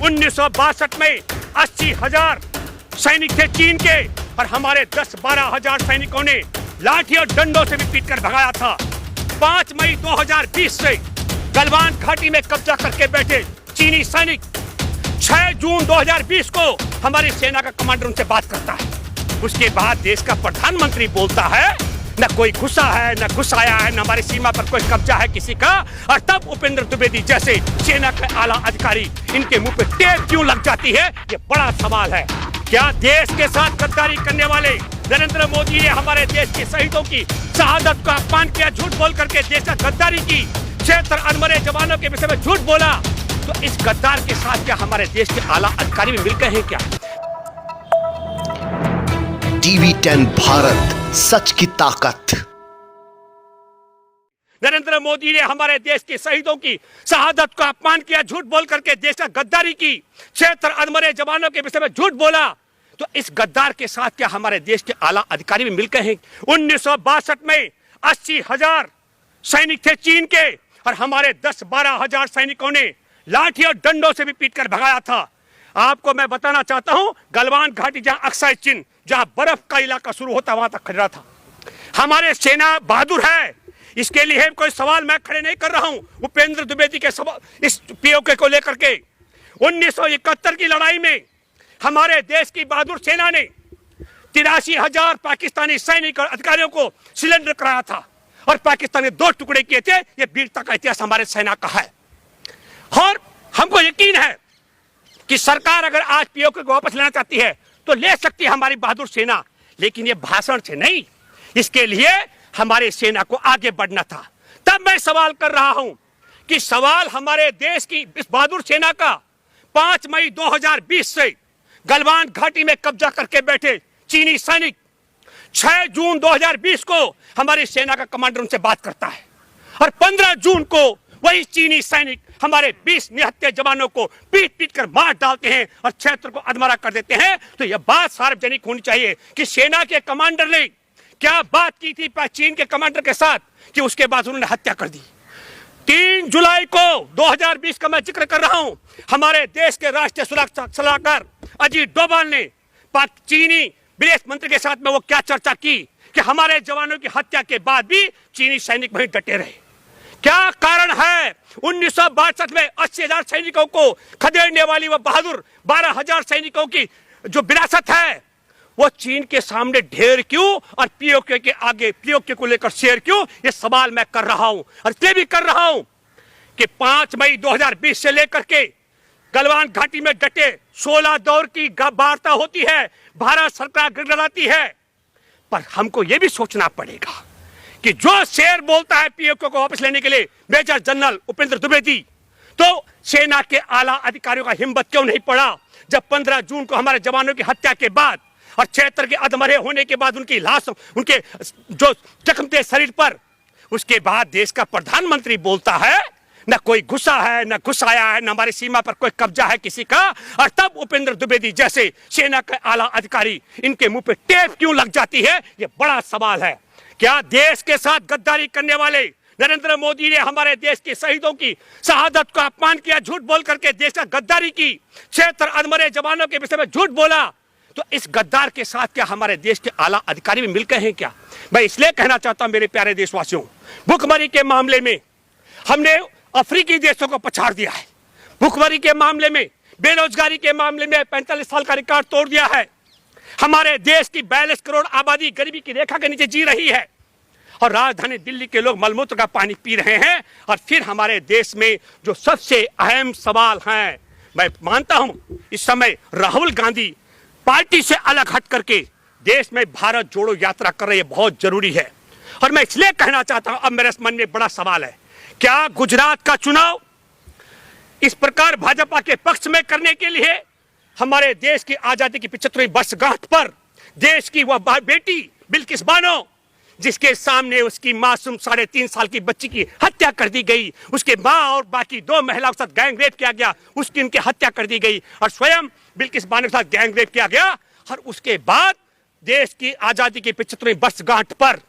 1962 में 80,000 सैनिक थे चीन के और हमारे 10-12 हजार सैनिकों ने लाठी और डंडों से भी पीटकर भगाया था। 5 मई 2020 से गलवान घाटी में कब्जा करके बैठे चीनी सैनिक 6 जून 2020 को हमारी सेना का कमांडर उनसे बात करता है। उसके बाद देश का प्रधानमंत्री बोलता है न कोई घुसा है न घुसाया है, न हमारी सीमा पर कोई कब्जा है किसी का। और तब उपेंद्र द्विवेदी जैसे सेना के आला अधिकारी इनके मुंह पे टेप क्यों लग जाती है, ये बड़ा सवाल है। क्या देश के साथ गद्दारी करने वाले नरेंद्र मोदी ने हमारे देश के शहीदों की शहादत का अपमान किया, झूठ बोल करके देश का गद्दारी की, 76 अनमरे जवानों के विषय में झूठ बोला, तो इस गद्दार के साथ क्या हमारे देश के आला अधिकारी भी मिल गए हैं क्या? टीवी 10 भारत, सच की ताकत। नरेंद्र मोदी ने हमारे देश के शहीदों की शहादत का अपमान किया, झूठ बोल करके देश का गद्दारी की, 76 अनमरे जवानों के विषय में झूठ बोला, तो इस गद्दार के साथ क्या हमारे देश के आला अधिकारी भी मिल गए हैं? 1962 में 80,000 सैनिक थे चीन के और हमारे 10-12 हजार सैनिकों ने लाठी और डंडों से भी पीटकर भगाया था। आपको मैं बताना चाहता हूं, गलवान घाटी जहां अक्साई चिन्ह, जहां बर्फ का इलाका शुरू होता वहां तक खड़ा था। हमारे सेना बहादुर है, इसके लिए कोई सवाल मैं खड़े नहीं कर रहा हूं। उपेंद्र द्विवेदी के इस पीओके को लेकर के 1971 की लड़ाई में हमारे देश की बहादुर सेना ने 83,000 पाकिस्तानी सैनिक और अधिकारियों को सिलेंडर कराया था और पाकिस्तान ने 2 टुकड़े किए थे। यह वीरता का इतिहास हमारे सेना का है और हमको यकीन है कि सरकार अगर आज पीओके को वापस लेना चाहती है तो ले सकती है हमारी बहादुर सेना, लेकिन ये भाषण से नहीं, इसके लिए हमारे सेना को आगे बढ़ना था। तब मैं सवाल कर रहा हूं कि सवाल हमारे देश की इस बहादुर सेना का 5 मई 2020 से गलवान घाटी में कब्जा करके बैठे चीनी सैनिक 6 जून 2020 को हमारी सेना का कमांडर उनसे बात करता है और 15 जून को वही चीनी सैनिक हमारे 20 निहत्थे जवानों को पीट पीट कर मार डालते हैं और क्षेत्र को अधमरा कर देते हैं। तो यह बात सार्वजनिक होनी चाहिए कि सेना के कमांडर ने क्या बात की थी चीन के कमांडर के साथ कि उसके बाद उन्होंने हत्या कर दी। 3 जुलाई को 2020 का मैं जिक्र कर रहा हूं, हमारे देश के राष्ट्रीय सुरक्षा सलाहकार अजीत डोभाल ने चीनी विदेश मंत्री के साथ में वो क्या चर्चा की कि हमारे जवानों की हत्या के बाद भी चीनी सैनिक वहीं डटे रहे। क्या कारण है? 1962 में 80,000 सैनिकों को खदेड़ने वाली वह बहादुर 12,000 सैनिकों की जो विरासत है वो चीन के सामने ढेर क्यों और पीओके के आगे पीओके को लेकर शेर क्यों? ये सवाल मैं कर रहा हूं और इसलिए भी कर रहा हूं कि 5 मई 2020 से लेकर के गलवान घाटी में डटे 16 दौर की वार्ता होती है, भारत सरकार गिड़गिड़ाती है, पर हमको यह भी सोचना पड़ेगा कि जो शेर बोलता है पीओके को वापस लेने के लिए मेजर जनरल उपेंद्र द्विवेदी, तो सेना के आला अधिकारियों का हिम्मत क्यों नहीं पड़ा जब 15 जून को हमारे जवानों की हत्या के बाद और क्षेत्र के अधमरे होने के बाद उनकी लाश, उनके जो जख्म थे शरीर पर, उसके बाद देश का प्रधानमंत्री बोलता है न कोई घुसा है न घुसाया है, न हमारी सीमा पर कोई कब्जा है किसी का। और तब उपेंद्र द्विवेदी जैसे सेना के आला अधिकारी इनके मुंह पे टेप क्यों लग जाती है, ये बड़ा सवाल है। क्या देश के साथ गद्दारी करने वाले नरेंद्र मोदी ने हमारे देश के शहीदों की शहादत का अपमान किया, झूठ बोल करके देश का गद्दारी की, 76 अनमरे जवानों के विषय में झूठ बोला, तो इस गद्दार के साथ क्या हमारे देश के आला अधिकारी भी मिल गए हैं क्या? मैं इसलिए कहना चाहता हूं मेरे प्यारे देशवासियों, भुखमरी के मामले में हमने अफ्रीकी देशों को पछाड़ दिया है। भुखमरी के मामले में, बेरोजगारी के मामले में 45 साल का रिकॉर्ड तोड़ दिया है। हमारे देश की 42 करोड़ आबादी गरीबी की रेखा के नीचे जी रही है और राजधानी दिल्ली के लोग मलमूत्र का पानी पी रहे हैं। और फिर हमारे देश में जो सबसे अहम सवाल हैं, मैं मानता हूं इस समय राहुल गांधी पार्टी से अलग हट करके देश में भारत जोड़ो यात्रा कर रही है, बहुत जरूरी है। और मैं इसलिए कहना चाहता हूं, अब मेरे मन में बड़ा सवाल है, क्या गुजरात का चुनाव इस प्रकार भाजपा के पक्ष में करने के लिए हमारे देश की आजादी की 75वीं वर्षगांठ पर देश की वह बेटी बिल्किस बानो, जिसके सामने उसकी मासूम 3.5 साल की बच्ची की हत्या कर दी गई, उसके मां और बाकी 2 महिलाओं के साथ गैंग रेप किया गया, उसकी उनकी हत्या कर दी गई और स्वयं बिल्किस बानो के साथ गैंग रेप किया गया। और उसके बाद देश की आजादी की 75वीं वर्षगांठ पर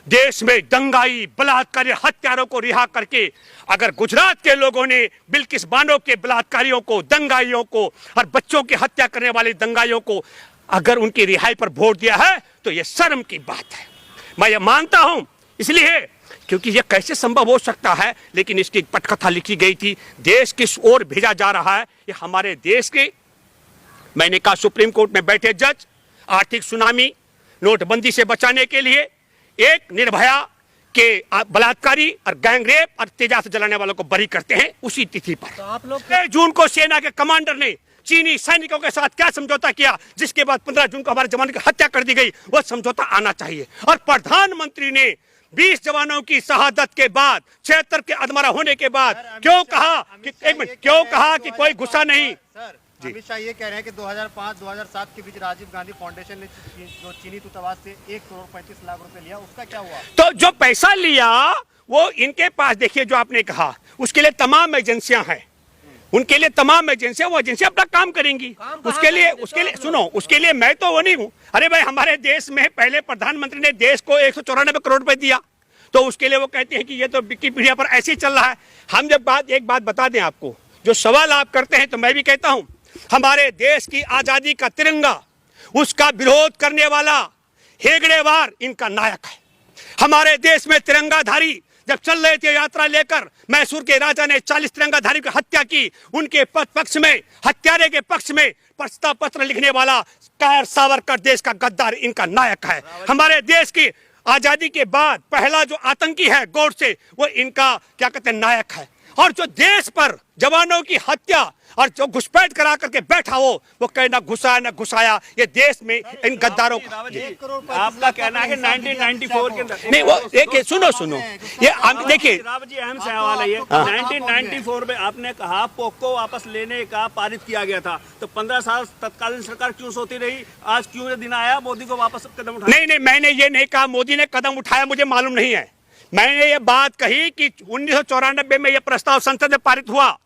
देश में दंगाई बलात्कारी हत्यारों को रिहा करके अगर गुजरात के लोगों ने बिल्किस बानो के बलात्कारियों को, दंगाइयों को और बच्चों की हत्या करने वाले दंगाइयों को अगर उनकी रिहाई पर वोट दिया है तो यह शर्म की बात है। मैं ये मानता हूं इसलिए क्योंकि यह कैसे संभव हो सकता है, लेकिन इसकी पटकथा लिखी गई थी। देश किस ओर भेजा जा रहा है ये हमारे देश के, मैंने कहा सुप्रीम कोर्ट में बैठे जज आर्थिक सुनामी, नोटबंदी से बचाने के लिए एक निर्भया के बलात्कारी और गैंगरेप और तेजाब जलाने वालों को बरी करते हैं उसी तिथि पर। तो आप लोग 6 जून को सेना के कमांडर ने चीनी सैनिकों के साथ क्या समझौता किया, जिसके बाद 15 जून को हमारे जवानों की हत्या कर दी गई, वह समझौता आना चाहिए। और प्रधानमंत्री ने 20 जवानों की शहादत के बाद, 76 के अधमरा होने के बाद क्यों कहा कि एक मिनट, क्यों कहा कि कोई गुस्सा नहीं। अमित शाह ये कह रहे हैं कि 2005-2007 के बीच राजीव गांधी फाउंडेशन ने जो चीनी दूतावास से 1 करोड़ 35 लाख रुपए लिया, उसका क्या हुआ? तो जो पैसा लिया वो इनके पास, देखिए जो आपने कहा उसके लिए तमाम एजेंसियां हैं, उनके लिए तमाम एजेंसियां, वो एजेंसियां अपना काम करेंगी। उसके लिए सुनो, उसके लिए मैं तो वो नहीं हूँ। अरे भाई हमारे देश में पहले प्रधानमंत्री ने देश को 194 करोड़ रुपए दिया, तो उसके लिए वो कहते हैं कि ये तो विकिपीडिया पर ऐसे ही चल रहा है। हम जब एक बात बता दें आपको, जो सवाल आप करते हैं तो मैं भी कहता हूँ, हमारे देश की आजादी का तिरंगा, उसका विरोध करने वाला हेगड़ेवार इनका नायक है। हमारे देश में तिरंगाधारी जब चल रहे थे यात्रा लेकर, मैसूर के राजा ने 40 तिरंगाधारी की हत्या की, उनके पक्ष में, हत्यारे के पक्ष में प्रस्ताव पत्र लिखने वाला कायर सावरकर देश का गद्दार इनका नायक है। हमारे देश की आजादी के बाद पहला जो आतंकी है गोडसे, वो इनका क्या कहते हैं नायक है। और जो देश पर जवानों की हत्या और जो घुसपैठ करा करके बैठा हो, वो कहना घुसाया न घुसाया, ये देश में इन गद्दारों का। आपका कहना है 1994 के नहीं, वो देखिए सुनो ये देखिए जी अहम सवाल है ये। 1994 में आपने कहा पोको वापस लेने का पारित किया गया था, तो 15 साल तत्कालीन सरकार क्यों सोती रही? आज क्यों ये दिन आया मोदी को वापस कदम उठाया? नहीं, मैंने ये नहीं कहा मोदी ने कदम उठाया, मुझे मालूम नहीं है। मैंने ये बात कही कि 1994 में यह प्रस्ताव संसद में पारित हुआ।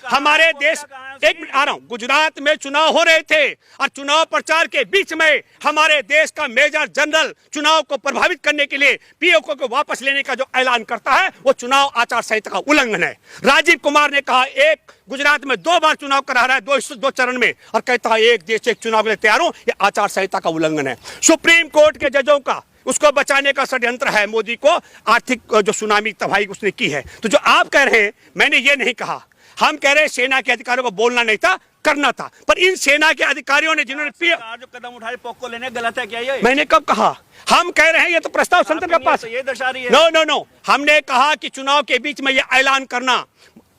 हमारे देश, एक मिनट आ रहा हूं, गुजरात में चुनाव हो रहे थे और चुनाव प्रचार के बीच में हमारे देश का मेजर जनरल चुनाव को प्रभावित करने के लिए पीओके को वापस लेने का जो ऐलान करता है, वो चुनाव आचार संहिता का उल्लंघन है। राजीव कुमार ने कहा एक गुजरात में 2 बार चुनाव करा रहा है, 2 चरण में, और कहता है एक देश एक चुनाव के लिए तैयार हूं, ये आचार संहिता का उल्लंघन है। सुप्रीम कोर्ट के जजों का उसको बचाने का षड्यंत्र है, मोदी को आर्थिक जो सुनामी तबाही उसने की है। तो जो आप कह रहे हैं, मैंने ये नहीं कहा, हम कह रहे हैं सेना के अधिकारियों को बोलना नहीं था, करना था। पर इन सेना के अधिकारियों ने जिन्होंने जो कदम उठाए पोको लेने गलत है क्या ये? मैंने कब कहा? हम कह रहे हैं ये तो प्रस्ताव संसद के पास, ये दर्शा रही है। नो, हमने कहा कि चुनाव के बीच में ये ऐलान करना,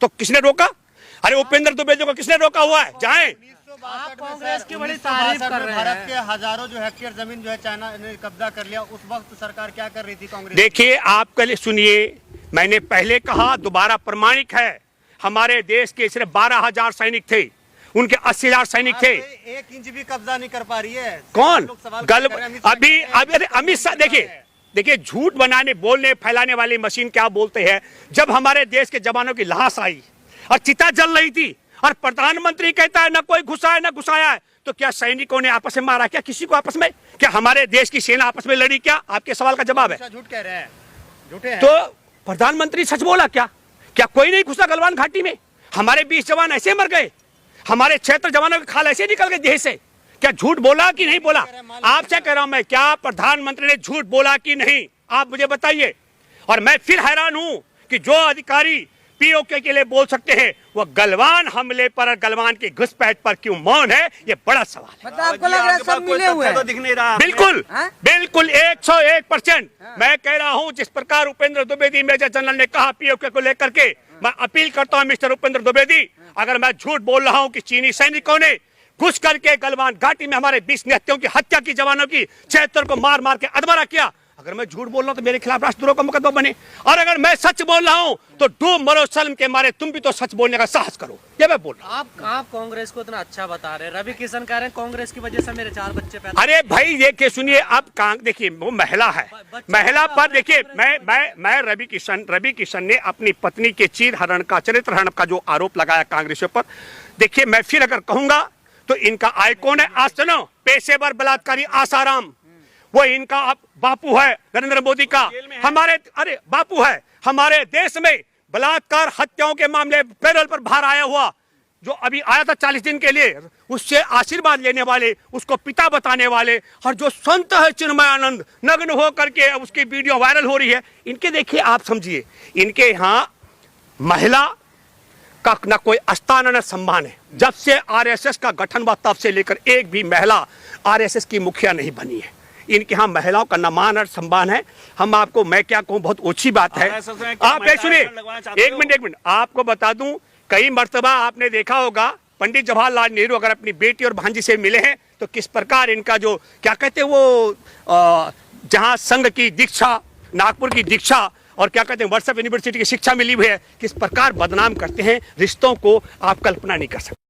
तो किसने रोका? अरे उपेंद्र दुबे को किसने रोका हुआ है? जाए। आप कांग्रेस की बड़ी तारीफ कर रहे हैं। भारत के हजारों जो हेक्टेयर जमीन जो है चाइना ने कब्जा कर लिया, उस वक्त सरकार क्या कर रही थी कांग्रेस? देखिए आप पहले सुनिए, मैंने पहले कहा, दोबारा प्रमाणिक है, हमारे देश के सिर्फ 12,000 सैनिक थे, उनके 80,000 सैनिक थे। 1 इंच भी कब्जा नहीं कर पा रही है। कौन? अभी अमित शाह, देखिए झूठ बनाने, बोलने, फैलाने वाली मशीन क्या बोलते हैं। जब हमारे देश के जवानों की लाश आई और चिता जल रही थी और प्रधानमंत्री कहता है ना कोई घुसा है ना घुसाया है, तो क्या सैनिकों ने आपस में मारा? क्या किसी को आपस में? क्या हमारे देश की सेना आपस में लड़ी? क्या आपके सवाल का जवाब है झूठ कह रहे हैं, झूठे हैं। तो प्रधानमंत्री सच बोला क्या? क्या कोई नहीं घुसा गलवान घाटी में? हमारे 20 जवान ऐसे मर गए, हमारे 76 जवानों के खाल ऐसे निकल गए देह से। क्या झूठ बोला कि नहीं बोला? आपसे कह रहा हूं मैं, क्या प्रधानमंत्री ने झूठ बोला कि नहीं? आप मुझे बताइए। और मैं फिर हैरान हूं कि जो अधिकारी पीओके के लिए बोल सकते हैं, वो गलवान हमले पर, गलवान की घुसपैठ पर क्यों मौन है? ये बड़ा सवाल है। मतलब आपको लग रहा है सब मिले हुए हैं? तो दिख नहीं रहा। बिल्कुल 101% मैं कह रहा हूं, जिस प्रकार उपेंद्र द्विवेदी मेजर जनरल ने कहा पीओके को लेकर के, मैं अपील करता हूं मिस्टर उपेंद्र द्विवेदी, अगर मैं झूठ बोल रहा हूं कि चीनी सैनिकों ने घुस करके गलवान घाटी में हमारे 20 निहत्थियों की हत्या की, जवानों की 76 को मार मार के अधमरा किया, अगर मैं झूठ बोल रहा हूं तो मेरे खिलाफ राष्ट्रद्रोह का मुकदमा बने। और अगर मैं सच बोल रहा हूं तो डूब मरो शर्म के मारे, तुम भी तो सच बोलने का साहस करो, ये मैं बोल रहा हूं। आप कांग्रेस को इतना अच्छा बता रहे हैं, रवि किशन कह रहे हैं कांग्रेस की वजह से मेरे 4 बच्चे पैदा। अरे भाई देखिए सुनिए, अब देखिए वो महिला है, महिला पर देखिए, मैं रवि किशन ने अपनी पत्नी के चीर हरण का, चरित्र हरण का जो आरोप लगाया कांग्रेस पर, देखिए मैं फिर अगर कहूंगा तो इनका आइकॉन है, आज सुनो, पेशेवर बलात्कारी आसाराम, वो इनका बापू है नरेंद्र मोदी का, हमारे अरे बापू है। हमारे देश में बलात्कार हत्याओं के मामले पैरोल पर बाहर आया हुआ जो अभी आया था 40 दिन के लिए, उससे आशीर्वाद लेने वाले, उसको पिता बताने वाले, और जो संत है चिन्मयानंद नग्न हो करके उसकी वीडियो वायरल हो रही है, इनके देखिए आप समझिए, इनके यहाँ महिला का न कोई स्थान न सम्मान है। जब से आरएसएस का गठन हुआ तब से लेकर एक भी महिला आरएसएस की मुखिया नहीं बनी है। इनके यहाँ महिलाओं का न मान और सम्मान है। हम आपको, मैं क्या कहूँ, बहुत ओछी बात है। आप सुनिए, एक मिनट आपको बता दूं, कई मर्तबा आपने देखा होगा पंडित जवाहरलाल नेहरू अगर अपनी बेटी और भांजी से मिले हैं तो किस प्रकार इनका जो क्या कहते हैं वो जहां संघ की दीक्षा, नागपुर की दीक्षा और क्या कहते हैं व्हाट्सएप यूनिवर्सिटी की शिक्षा मिली हुई है, किस प्रकार बदनाम करते हैं रिश्तों को, आप कल्पना नहीं कर सकते।